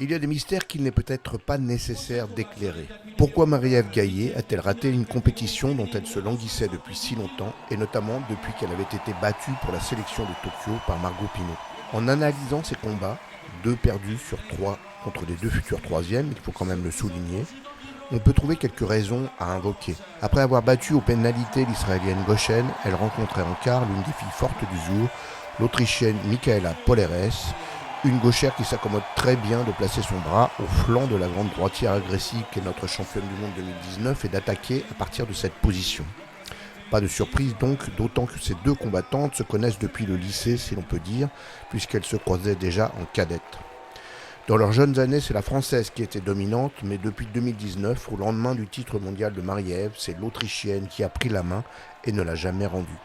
Il y a des mystères qu'il n'est peut-être pas nécessaire d'éclairer. Pourquoi Marie-Ève Gaillet a-t-elle raté une compétition dont elle se languissait depuis si longtemps, et notamment depuis qu'elle avait été battue pour la sélection de Tokyo par Margot Pinot? En analysant ses combats, 2 perdus sur 3 contre les 2 futurs troisièmes, il faut quand même le souligner, on peut trouver quelques raisons à invoquer. Après avoir battu aux pénalités l'Israélienne Goshen, elle rencontrait en quart l'une des filles fortes du jour, l'Autrichienne Michaela Poleres, une gauchère qui s'accommode très bien de placer son bras au flanc de la grande droitière agressive qu'est notre championne du monde 2019 et d'attaquer à partir de cette position. Pas de surprise donc, d'autant que ces 2 combattantes se connaissent depuis le lycée, si l'on peut dire, puisqu'elles se croisaient déjà en cadette. Dans leurs jeunes années, c'est la Française qui était dominante, mais depuis 2019, au lendemain du titre mondial de Marie-Ève, c'est l'Autrichienne qui a pris la main et ne l'a jamais rendue.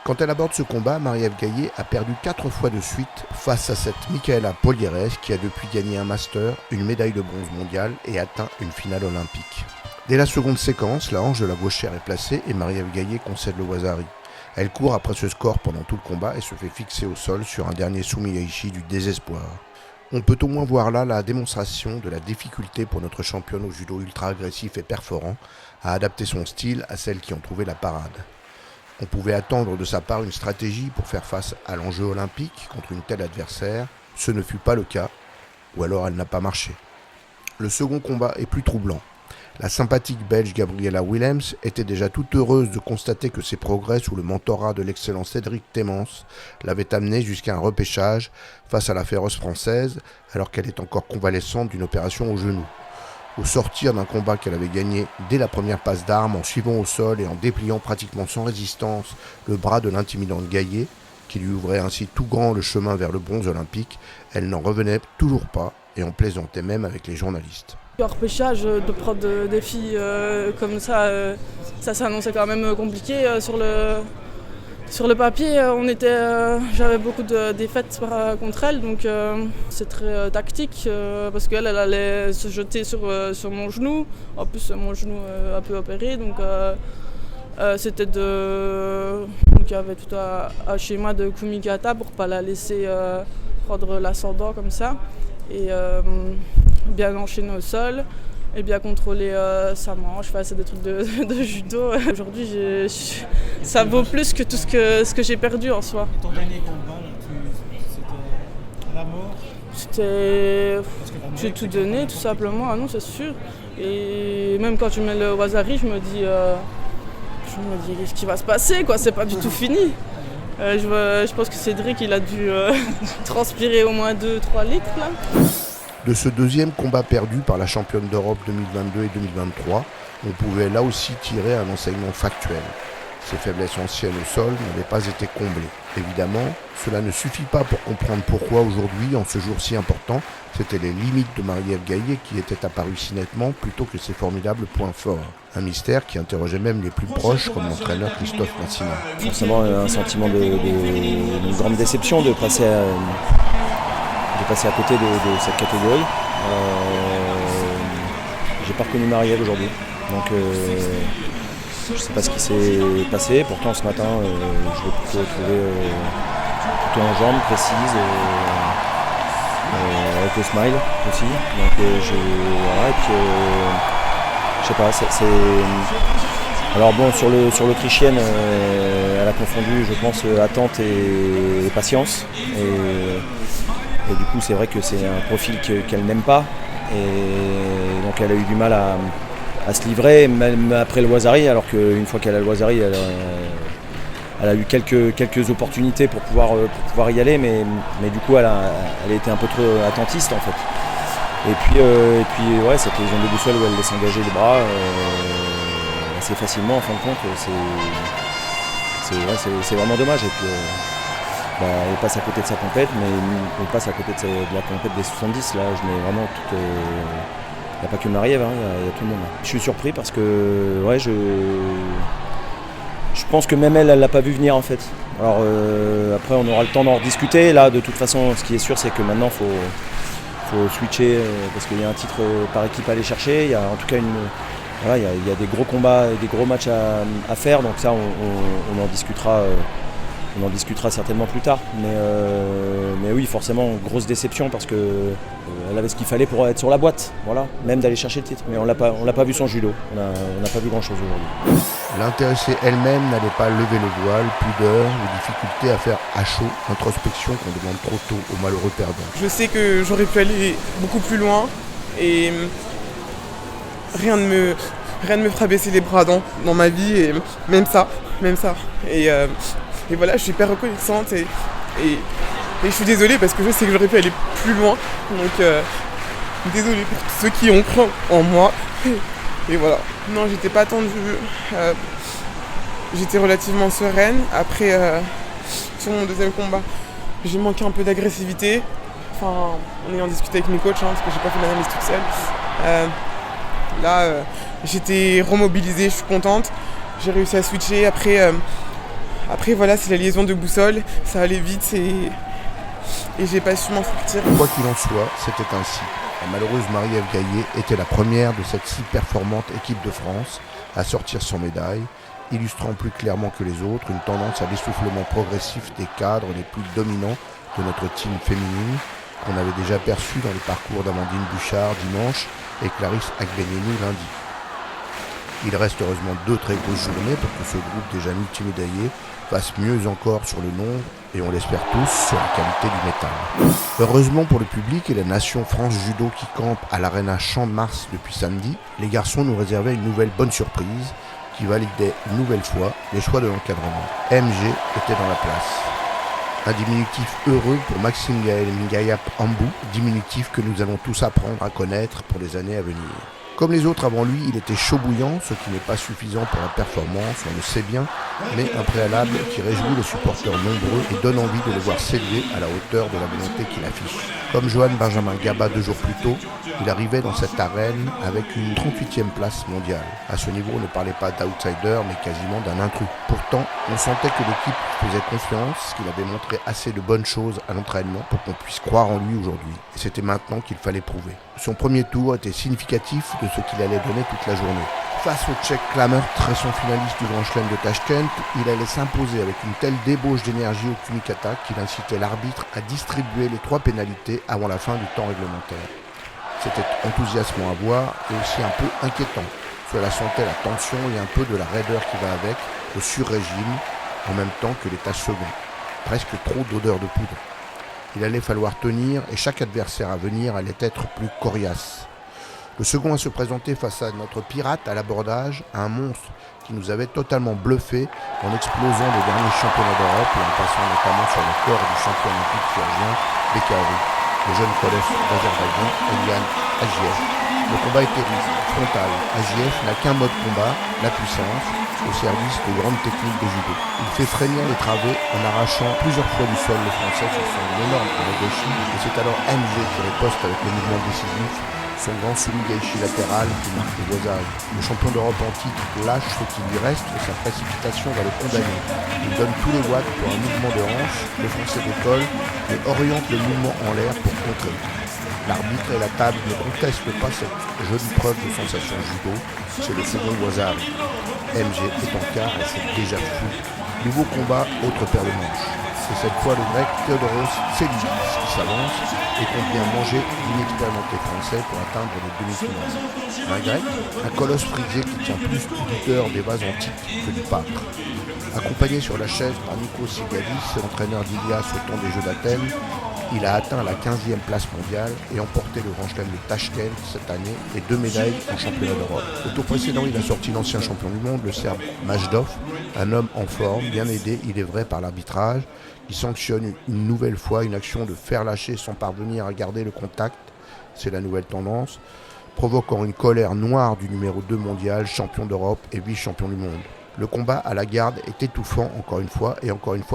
Quand elle aborde ce combat, Marie-Ève Gaillet a perdu 4 fois de suite face à cette Michaela Poleres qui a depuis gagné un master, une médaille de bronze mondiale et atteint une finale olympique. Dès la seconde séquence, la hanche de la gauchère est placée et Marie-Ève Gaillet concède le waza-ari. Elle court après ce score pendant tout le combat et se fait fixer au sol sur un dernier sumi-aichi du désespoir. On peut au moins voir là la démonstration de la difficulté pour notre championne au judo ultra agressif et perforant à adapter son style à celles qui ont trouvé la parade. On pouvait attendre de sa part une stratégie pour faire face à l'enjeu olympique contre une telle adversaire. Ce ne fut pas le cas, ou alors elle n'a pas marché. Le second combat est plus troublant. La sympathique belge Gabriella Willems était déjà toute heureuse de constater que ses progrès sous le mentorat de l'excellent Cédric Temence l'avaient amenée jusqu'à un repêchage face à la féroce française alors qu'elle est encore convalescente d'une opération au genou. Au sortir d'un combat qu'elle avait gagné dès la première passe d'armes en suivant au sol et en dépliant pratiquement sans résistance le bras de l'intimidante Gaillet, qui lui ouvrait ainsi tout grand le chemin vers le bronze olympique, elle n'en revenait toujours pas et en plaisantait même avec les journalistes. Le repêchage, de prendre des filles comme ça s'annonçait quand même compliqué sur le papier. J'avais beaucoup de défaites contre elle, donc c'est très tactique parce qu'elle allait se jeter sur mon genou. En plus, mon genou un peu opéré, donc c'était donc il y avait tout un schéma de kumikata pour ne pas la laisser prendre l'ascendant comme ça. Et bien enchaîner au sol et bien contrôler sa manche, c'est des trucs de judo. Aujourd'hui, ça vaut plus que tout ce que j'ai perdu en soi. Et ton dernier combat, c'était à la mort? J'ai tout donné, tout simplement, ah non, c'est sûr. Et même quand tu mets le waza-ari, je me dis qu'est-ce qui va se passer, quoi, c'est pas du tout fini. Je pense que Cédric, il a dû transpirer au moins 2-3 litres là. De ce deuxième combat perdu par la championne d'Europe 2022 et 2023, on pouvait là aussi tirer un enseignement factuel. Ses faiblesses anciennes au sol n'avaient pas été comblées. Évidemment, cela ne suffit pas pour comprendre pourquoi aujourd'hui, en ce jour si important, c'était les limites de Marie-Ève Gaillet qui étaient apparues si nettement plutôt que ses formidables points forts. Un mystère qui interrogeait même les plus proches comme l'entraîneur Christophe Massina. Forcément un sentiment de grande déception de passer à côté de cette catégorie. J'ai pas reconnu Marie-Ève aujourd'hui, donc je ne sais pas ce qui s'est passé. Pourtant ce matin, je l'ai plutôt trouvé plutôt en jambes, précise, avec le smile aussi. Donc voilà, et puis je sais pas. Alors bon, sur l'Autrichienne, elle a confondu, je pense, attente et patience. Et du coup, c'est vrai que c'est un profil qu'elle n'aime pas. Et donc, elle a eu du mal à se livrer, même après le waza-ari, alors qu'une fois qu'elle a le waza-ari, elle a eu quelques opportunités pour pouvoir y aller, mais du coup, elle a été un peu trop attentiste, en fait. Et puis ouais, cette lésion de boussole où elle laisse engager les bras assez facilement, en fin de compte, c'est vraiment dommage. Et puis, elle passe à côté de sa compète, mais on passe à côté de la compète des 70. Là, je mets vraiment toute. Il n'y a pas que Marie-Ève, il y a tout le monde. Je suis surpris parce que ouais, je pense que même elle l'a pas vu venir en fait. Alors après, on aura le temps d'en rediscuter. Là, de toute façon, ce qui est sûr, c'est que maintenant, faut switcher parce qu'il y a un titre par équipe à aller chercher. Il y a en tout cas il y a des gros combats et des gros matchs à faire. Donc ça, on en discutera on en discutera certainement plus tard. Mais oui, forcément, grosse déception parce qu'elle avait ce qu'il fallait pour être sur la boîte, voilà, même d'aller chercher le titre. Mais on l'a pas vu son judo, on n'a pas vu grand-chose aujourd'hui. L'intéressée elle-même n'allait pas lever le voile, pudeur ou difficulté à faire à chaud, introspection qu'on demande trop tôt aux malheureux perdants. Je sais que j'aurais pu aller beaucoup plus loin et rien ne me fera baisser les bras dans ma vie, et même ça. Et voilà, je suis hyper reconnaissante et je suis désolée parce que je sais que j'aurais pu aller plus loin. Donc désolée pour tous ceux qui ont cru en moi. Et voilà. Non, j'étais pas tendue. J'étais relativement sereine. Après, sur mon deuxième combat, j'ai manqué un peu d'agressivité. Enfin, en ayant discuté avec mes coachs, parce que j'ai pas fait l'analyse toute seule. Là, j'étais remobilisée, je suis contente. J'ai réussi à switcher. Après voilà, c'est la liaison de boussole. Ça allait vite et j'ai pas su m'en sortir. Quoi qu'il en soit, c'était ainsi. La malheureuse Marie-Ève Gaillet était la première de cette si performante équipe de France à sortir sans médaille, illustrant plus clairement que les autres une tendance à l'essoufflement progressif des cadres les plus dominants de notre team féminine, qu'on avait déjà perçu dans les parcours d'Amandine Bouchard dimanche et Clarisse Agbenini lundi. Il reste heureusement 2 très grosses journées pour que ce groupe déjà multimédaillé fasse mieux encore sur le nombre et on l'espère tous sur la qualité du métal. Heureusement pour le public et la nation France Judo qui campe à l'Arena Champ de Mars depuis samedi, les garçons nous réservaient une nouvelle bonne surprise qui validait une nouvelle fois les choix de l'encadrement. MG était dans la place. Un diminutif heureux pour Maxime Gaël Ngayap Ambou, diminutif que nous allons tous apprendre à connaître pour les années à venir. Comme les autres avant lui, il était chaud bouillant, ce qui n'est pas suffisant pour la performance, on le sait bien, mais un préalable qui réjouit les supporters nombreux et donne envie de le voir s'élever à la hauteur de la volonté qu'il affiche. Comme Johan Benjamin Gaba 2 jours plus tôt, il arrivait dans cette arène avec une 38e place mondiale. À ce niveau, on ne parlait pas d'outsider, mais quasiment d'un intrus. Pourtant, on sentait que l'équipe faisait confiance, qu'il avait montré assez de bonnes choses à l'entraînement pour qu'on puisse croire en lui aujourd'hui. Et c'était maintenant qu'il fallait prouver. Son premier tour était significatif de ce qu'il allait donner toute la journée. Face au Tchèque Klammer, très son finaliste du Grand Chelem de Tashkent, il allait s'imposer avec une telle débauche d'énergie au Kumikata qu'il incitait l'arbitre à distribuer les 3 pénalités avant la fin du temps réglementaire. C'était enthousiasmant à voir et aussi un peu inquiétant. Cela sentait la tension et un peu de la raideur qui va avec, le sur-régime, en même temps que les tâches secondes. Presque trop d'odeur de poudre. Il allait falloir tenir et chaque adversaire à venir allait être plus coriace. Le second à se présenter face à notre pirate à l'abordage, un monstre qui nous avait totalement bluffé en explosant les derniers championnats d'Europe et en passant notamment sur le corps du champion olympique géorgien Bekaori, le jeune colosse d'Azerbaïdjan, Elian Agiev. Le combat était frontal. Agiev n'a qu'un mode combat, la puissance, au service de grandes techniques de judo. Il fait frémir les travées en arrachant plusieurs fois du sol le français sur son énorme Aragoshi et c'est alors MG qui riposte avec le mouvement décisif, son grand sumi-gaishi latéral qui marque le voisage. Le champion d'Europe en titre lâche ce qui lui reste et sa précipitation va le condamner. Il donne tous les watts pour un mouvement de hanche, le français décolle et oriente le mouvement en l'air pour contrer. L'arbitre et la table ne contestent pas cette jolie preuve de sensation judo, c'est le second voisage. MG est en quart et c'est déjà fou. Nouveau combat, autre paire de manches. C'est cette fois le grec Theodoros Tselidis qui s'avance et qu'on vient manger l'inexpérimenté français pour atteindre les demi-finales. Un grec, un colosse frisé qui tient plus du lutteur des vases antiques que du pâtre. Accompagné sur la chaise par Nikos Sigalis, l'entraîneur d'Ilias au temps des Jeux d'Athènes, il a atteint la 15e place mondiale et emporté le Grand Chelem de Tashkent cette année et 2 médailles en championnat d'Europe. Au tour précédent, il a sorti l'ancien champion du monde, le Serbe Majdov, un homme en forme, bien aidé, il est vrai, par l'arbitrage, qui sanctionne une nouvelle fois une action de faire lâcher sans parvenir à garder le contact, c'est la nouvelle tendance, provoquant une colère noire du numéro 2 mondial, champion d'Europe et vice-champion du monde. Le combat à la garde est étouffant encore une fois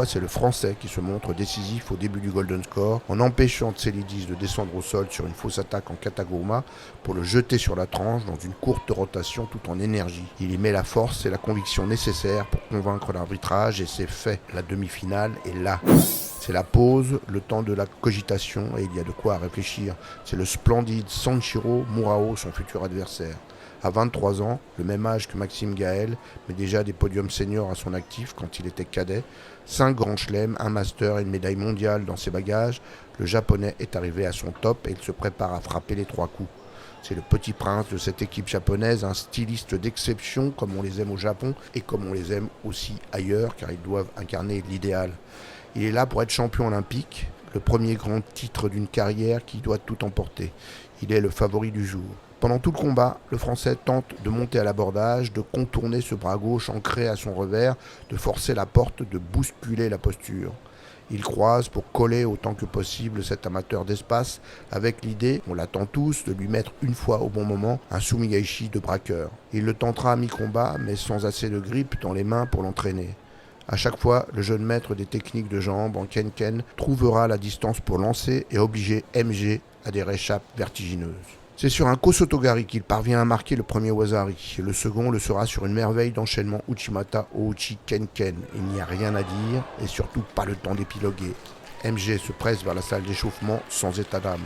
c'est le Français qui se montre décisif au début du Golden Score en empêchant Tselidis de descendre au sol sur une fausse attaque en kataguruma pour le jeter sur la tranche dans une courte rotation tout en énergie. Il y met la force et la conviction nécessaires pour convaincre l'arbitrage et c'est fait. La demi-finale est là. C'est la pause, le temps de la cogitation et il y a de quoi réfléchir. C'est le splendide Sanshiro Murao, son futur adversaire. À 23 ans, le même âge que Maxime Gaël, mais déjà des podiums seniors à son actif quand il était cadet, 5 grands chelems, un master et une médaille mondiale dans ses bagages, le japonais est arrivé à son top et il se prépare à frapper les 3 coups. C'est le petit prince de cette équipe japonaise, un styliste d'exception comme on les aime au Japon et comme on les aime aussi ailleurs car ils doivent incarner l'idéal. Il est là pour être champion olympique, le premier grand titre d'une carrière qui doit tout emporter. Il est le favori du jour. Pendant tout le combat, le Français tente de monter à l'abordage, de contourner ce bras gauche ancré à son revers, de forcer la porte, de bousculer la posture. Il croise pour coller autant que possible cet amateur d'espace avec l'idée, on l'attend tous, de lui mettre une fois au bon moment un sumigaishi de braqueur. Il le tentera à mi-combat mais sans assez de grippe dans les mains pour l'entraîner. À chaque fois, le jeune maître des techniques de jambes en ken-ken trouvera la distance pour lancer et obliger MG à des réchappes vertigineuses. C'est sur un Kosotogari qu'il parvient à marquer le premier Wazari. Le second le sera sur une merveille d'enchaînement Uchimata Ouchi Ken-Ken. Il n'y a rien à dire et surtout pas le temps d'épiloguer. MG se presse vers la salle d'échauffement sans état d'âme.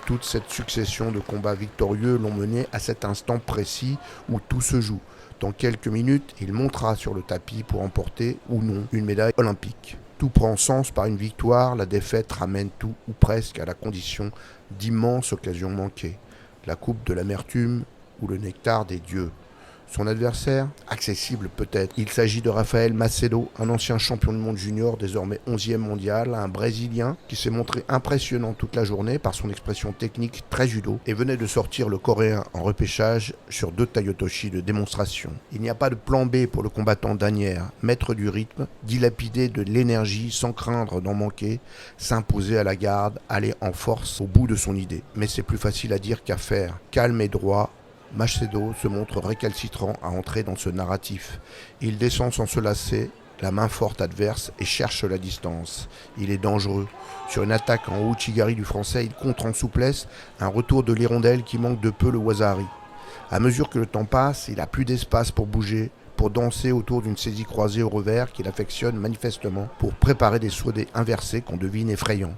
Toute cette succession de combats victorieux l'ont mené à cet instant précis où tout se joue. Dans quelques minutes, il montera sur le tapis pour emporter ou non une médaille olympique. Tout prend sens par une victoire, la défaite ramène tout ou presque à la condition d'immenses occasions manquées. La coupe de l'amertume ou le nectar des dieux. Son adversaire, accessible peut-être. Il s'agit de Rafael Macedo, un ancien champion du monde junior, désormais 11e mondial, un Brésilien qui s'est montré impressionnant toute la journée par son expression technique très judo et venait de sortir le Coréen en repêchage sur 2 Tayotoshi de démonstration. Il n'y a pas de plan B pour le combattant d'Anières, maître du rythme, dilapider de l'énergie sans craindre d'en manquer, s'imposer à la garde, aller en force au bout de son idée. Mais c'est plus facile à dire qu'à faire. Calme et droit, Macedo se montre récalcitrant à entrer dans ce narratif. Il descend sans se lasser, la main forte adverse et cherche la distance. Il est dangereux. Sur une attaque en Ouchigari du français, il contre en souplesse un retour de l'hirondelle qui manque de peu le Wazari. À mesure que le temps passe, il a plus d'espace pour bouger, pour danser autour d'une saisie croisée au revers qu'il affectionne manifestement pour préparer des saudés inversés qu'on devine effrayants.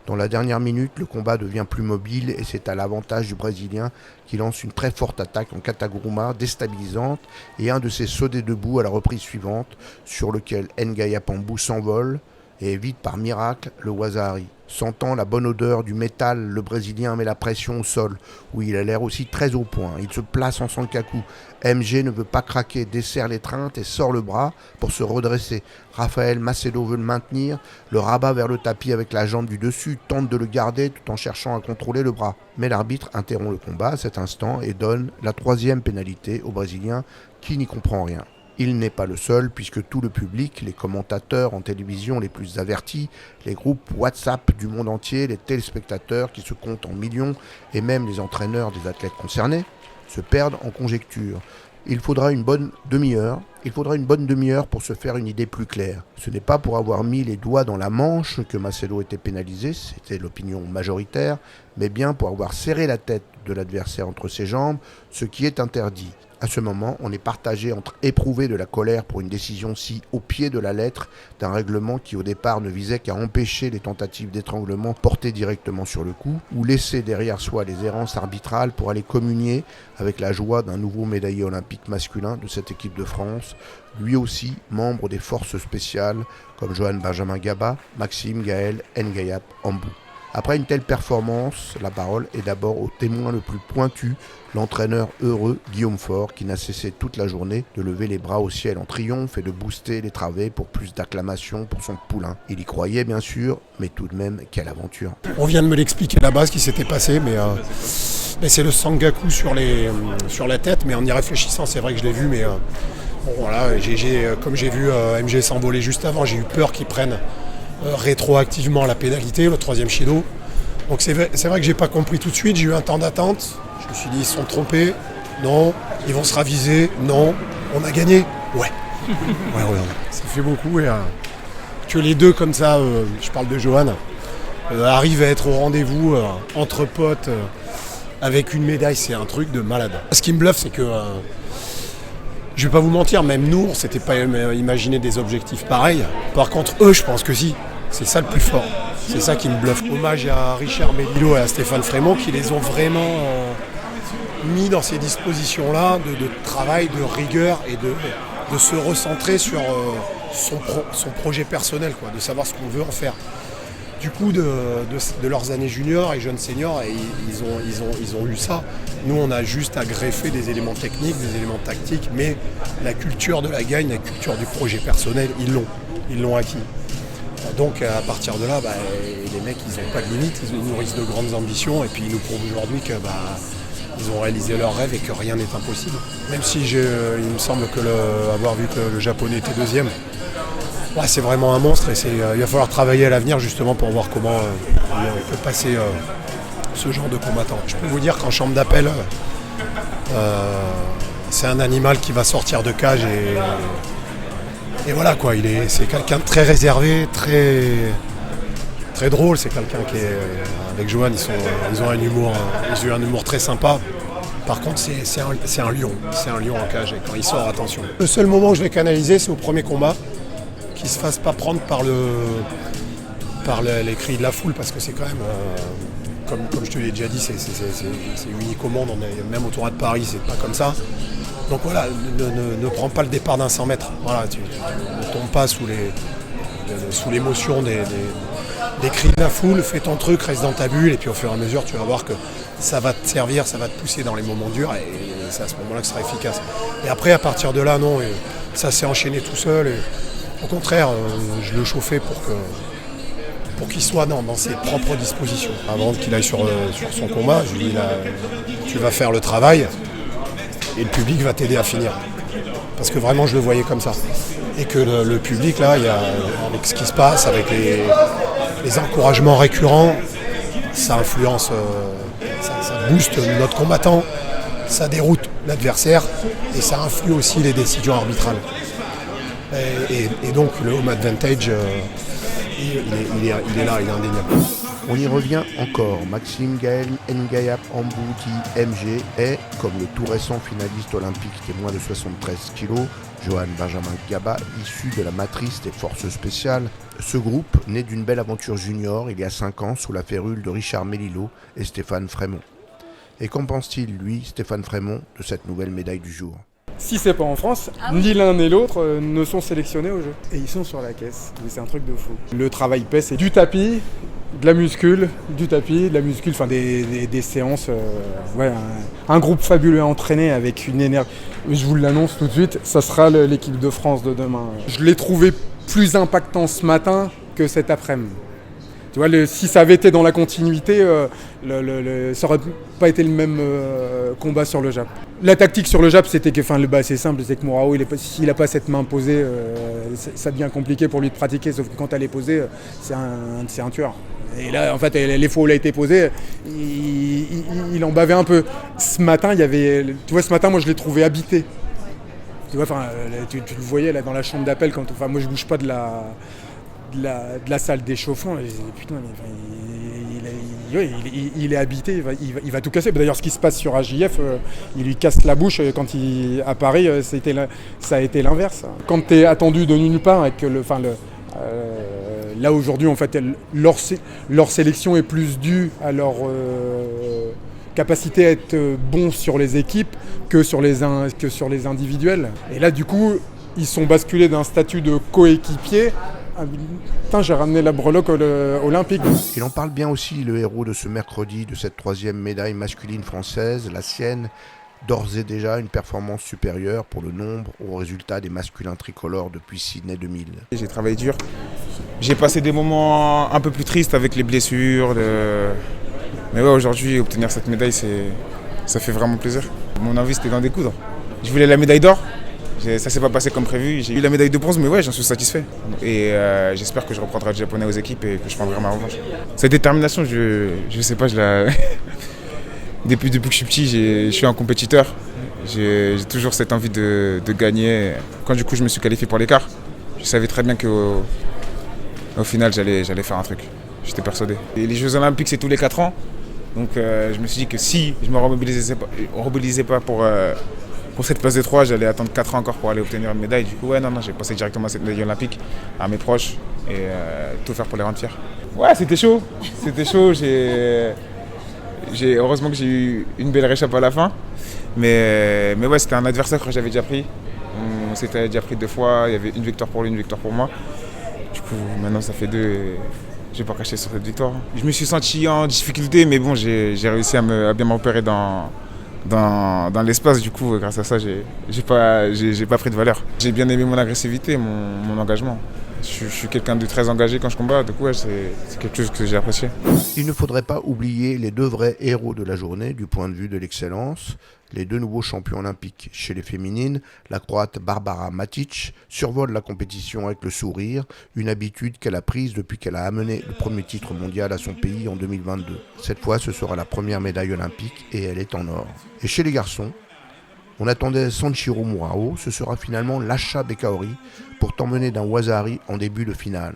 Dans la dernière minute, le combat devient plus mobile et c'est à l'avantage du Brésilien qui lance une très forte attaque en kataguruma déstabilisante et un de ses saudés debout à la reprise suivante sur lequel Ngaia Pambu s'envole et évite par miracle le Wazari. Sentant la bonne odeur du métal, le Brésilien met la pression au sol, où il a l'air aussi très au point. Il se place en sankaku. MG ne veut pas craquer, desserre l'étreinte et sort le bras pour se redresser. Rafael Macedo veut le maintenir, le rabat vers le tapis avec la jambe du dessus, tente de le garder tout en cherchant à contrôler le bras. Mais l'arbitre interrompt le combat à cet instant et donne la 3e pénalité au Brésilien qui n'y comprend rien. Il n'est pas le seul puisque tout le public, les commentateurs en télévision les plus avertis, les groupes WhatsApp du monde entier, les téléspectateurs qui se comptent en millions et même les entraîneurs des athlètes concernés se perdent en conjectures. Il faudra une bonne demi-heure pour se faire une idée plus claire. Ce n'est pas pour avoir mis les doigts dans la manche que Macedo était pénalisé, c'était l'opinion majoritaire, mais bien pour avoir serré la tête de l'adversaire entre ses jambes, ce qui est interdit. À ce moment, on est partagé entre éprouver de la colère pour une décision si au pied de la lettre d'un règlement qui au départ ne visait qu'à empêcher les tentatives d'étranglement portées directement sur le cou, ou laisser derrière soi les errances arbitrales pour aller communier avec la joie d'un nouveau médaillé olympique masculin de cette équipe de France, lui aussi membre des forces spéciales comme Johan Benjamin Gaba, Maxime Gaël Ngaia Pambu. Après une telle performance, la parole est d'abord au témoin le plus pointu, l'entraîneur heureux Guillaume Faure, qui n'a cessé toute la journée de lever les bras au ciel en triomphe et de booster les travées pour plus d'acclamations pour son poulain. Il y croyait bien sûr, mais tout de même, quelle aventure. On vient de me l'expliquer là-bas ce qui s'était passé, mais c'est le sangaku sur la tête, mais en y réfléchissant, c'est vrai que je l'ai vu, mais bon, voilà, comme j'ai vu MG s'envoler juste avant, j'ai eu peur qu'il prenne rétroactivement la pénalité, le 3e Shido. Donc c'est vrai que j'ai pas compris tout de suite, j'ai eu un temps d'attente, je me suis dit ils se sont trompés, non, ils vont se raviser, non, on a gagné, ouais, ça fait beaucoup et que les deux comme ça, je parle de Johan, arrivent à être au rendez-vous entre potes avec une médaille, c'est un truc de malade. Ce qui me bluffe, c'est que je vais pas vous mentir, même nous, on s'était pas imaginé des objectifs pareils. Par contre, eux, je pense que si. C'est ça le plus fort. C'est ça qui me bluffe. Hommage à Richard Melillo et à Stéphane Frémont qui les ont vraiment mis dans ces dispositions-là de travail, de rigueur et de se recentrer sur son projet personnel, quoi, de savoir ce qu'on veut en faire. Du coup, de leurs années juniors et jeunes seniors, et ils ont eu ça. Nous, on a juste à greffer des éléments techniques, des éléments tactiques, mais la culture de la gagne, la culture du projet personnel, ils l'ont acquis. Donc à partir de là, les mecs, ils n'ont pas de limite, ils nourrissent de grandes ambitions, et puis ils nous prouvent aujourd'hui que ils ont réalisé leurs rêves et que rien n'est impossible. Même si il me semble que avoir vu que le japonais était deuxième, c'est vraiment un monstre, et il va falloir travailler à l'avenir justement pour voir comment on peut passer ce genre de combattant. Je peux vous dire qu'en chambre d'appel, c'est un animal qui va sortir de cage et voilà quoi, c'est quelqu'un de très réservé, très drôle, c'est quelqu'un qui est avec Johan, ils ont un humour très sympa. Par contre, c'est un lion en cage, et quand il sort, attention. Le seul moment où je l'ai canalisé, c'est au premier combat, qu'il ne se fasse pas prendre par les cris de la foule, parce que c'est quand même, comme je te l'ai déjà dit, c'est unique au monde, même au tournoi de Paris, c'est pas comme ça. Donc voilà, ne prends pas le départ d'un 100 mètres. Voilà, tu ne tombes pas sous l'émotion des cris de la foule, fais ton truc, reste dans ta bulle, et puis au fur et à mesure, tu vas voir que ça va te servir, ça va te pousser dans les moments durs, et c'est à ce moment-là que ce sera efficace. Et après, à partir de là, non, ça s'est enchaîné tout seul. Au contraire, je le chauffais pour qu'il soit dans ses propres dispositions. Avant qu'il aille sur son combat, je lui ai dit, tu vas faire le travail, et le public va t'aider à finir. Parce que vraiment, je le voyais comme ça. Et que le public, là, avec ce qui se passe, avec les encouragements récurrents, ça influence, ça booste notre combattant, ça déroute l'adversaire, et ça influe aussi les décisions arbitrales. Et donc, le home advantage, il est là, il est indéniable. On y revient encore. Maxime Gaël Ngayap Ambouti MG est, comme le tout récent finaliste olympique témoin de 73 kg, Johan Benjamin Gaba, issu de la matrice des forces spéciales. Ce groupe, né d'une belle aventure junior il y a 5 ans sous la férule de Richard Melilot et Stéphane Frémont. Et qu'en pense-t-il, lui, Stéphane Frémont, de cette nouvelle médaille du jour ? Si c'est pas en France, ni l'un ni l'autre ne sont sélectionnés au jeu. Et ils sont sur la caisse. Mais c'est un truc de fou. Le travail paie, c'est du tapis, de la muscule, enfin des séances. Un groupe fabuleux à entraîner avec une énergie. Je vous l'annonce tout de suite, ça sera l'équipe de France de demain. Je l'ai trouvé plus impactant ce matin que cet après-midi. Tu vois, si ça avait été dans la continuité, ça aurait pas été le même combat sur le jab. La tactique sur le jab, c'était que, c'est simple, c'est que Mourao, s'il n'a pas cette main posée, ça devient compliqué pour lui de pratiquer. Sauf que quand elle est posée, c'est un tueur. Et là, en fait, les fois où elle a été posée, il en bavait un peu. Ce matin, moi, je l'ai trouvé habité. Tu vois, tu le voyais là dans la chambre d'appel moi, je bouge pas de la salle d'échauffement. Putain, il est habité, il va tout casser. D'ailleurs, ce qui se passe sur AJF, il lui casse la bouche quand à Paris, ça a été l'inverse. Quand tu es attendu de nulle part et que là aujourd'hui, en fait, leur sélection est plus due à leur capacité à être bon sur les équipes que sur les individuels. Et là, du coup, ils sont basculés d'un statut de coéquipier. Putain, j'ai ramené la breloque olympique. Il en parle bien aussi, le héros de ce mercredi, de cette 3e médaille masculine française, la sienne, d'ores et déjà une performance supérieure pour le nombre au résultat des masculins tricolores depuis Sydney 2000. J'ai travaillé dur. J'ai passé des moments un peu plus tristes avec les blessures. Mais ouais, aujourd'hui, obtenir cette médaille, ça fait vraiment plaisir. Mon envie, c'était d'en découdre. Je voulais la médaille d'or. Ça s'est pas passé comme prévu. J'ai eu la médaille de bronze, mais ouais, j'en suis satisfait. Et j'espère que je reprendrai le japonais aux équipes et que je prendrai ma revanche. Cette détermination, je sais pas, depuis que je suis petit, je suis un compétiteur. J'ai toujours cette envie de gagner. Quand du coup je me suis qualifié pour l'écart, je savais très bien qu'au final j'allais faire un truc. J'étais persuadé. Et les Jeux Olympiques, c'est tous les 4 ans. Donc je me suis dit que si je me remobilisais pas pour cette place de 3, j'allais attendre 4 ans encore pour aller obtenir une médaille. Du coup, j'ai passé directement cette médaille olympique à mes proches et tout faire pour les rendre fiers. Ouais, c'était chaud. Heureusement que j'ai eu une belle réchappe à la fin. Mais ouais, c'était un adversaire que j'avais déjà pris. On s'était déjà pris 2 fois, il y avait une victoire pour lui, une victoire pour moi. Du coup, maintenant ça fait 2 et je vais pas cacher sur cette victoire. Je me suis senti en difficulté, mais bon, j'ai réussi à bien m'opérer dans l'espace. Du coup, grâce à ça, j'ai pas pris de valeur. J'ai bien aimé mon agressivité, mon engagement. Je suis quelqu'un de très engagé quand je combats, donc ouais, c'est quelque chose que j'ai apprécié. Il ne faudrait pas oublier les 2 vrais héros de la journée du point de vue de l'excellence. Les 2 nouveaux champions olympiques. Chez les féminines, la Croate Barbara Matic survole la compétition avec le sourire, une habitude qu'elle a prise depuis qu'elle a amené le premier titre mondial à son pays en 2022. Cette fois, ce sera la première médaille olympique et elle est en or. Et chez les garçons, on attendait Sanshiro Murao, ce sera finalement Lasha Bekaori pour t'emmener d'un Waza-Ari en début de finale.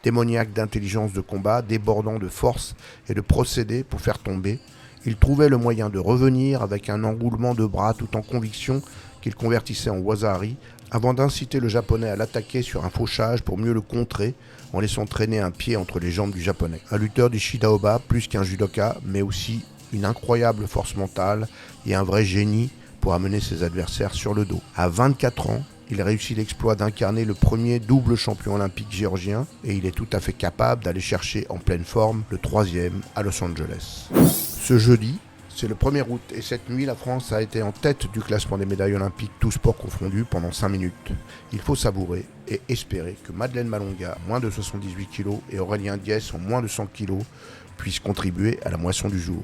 Démoniaque d'intelligence de combat, débordant de force et de procédés pour faire tomber, il trouvait le moyen de revenir avec un enroulement de bras tout en conviction qu'il convertissait en Waza-Ari avant d'inciter le japonais à l'attaquer sur un fauchage pour mieux le contrer en laissant traîner un pied entre les jambes du japonais. Un lutteur du Shidaoba plus qu'un judoka, mais aussi une incroyable force mentale et un vrai génie pour amener ses adversaires sur le dos. À 24 ans, il réussit l'exploit d'incarner le premier double champion olympique géorgien et il est tout à fait capable d'aller chercher en pleine forme le 3e à Los Angeles. Ce jeudi, c'est le 1er août et cette nuit, la France a été en tête du classement des médailles olympiques, tous sports confondus, pendant 5 minutes. Il faut savourer et espérer que Madeleine Malonga, moins de 78 kg, et Aurélien Diès, en moins de 100 kg, puissent contribuer à la moisson du jour.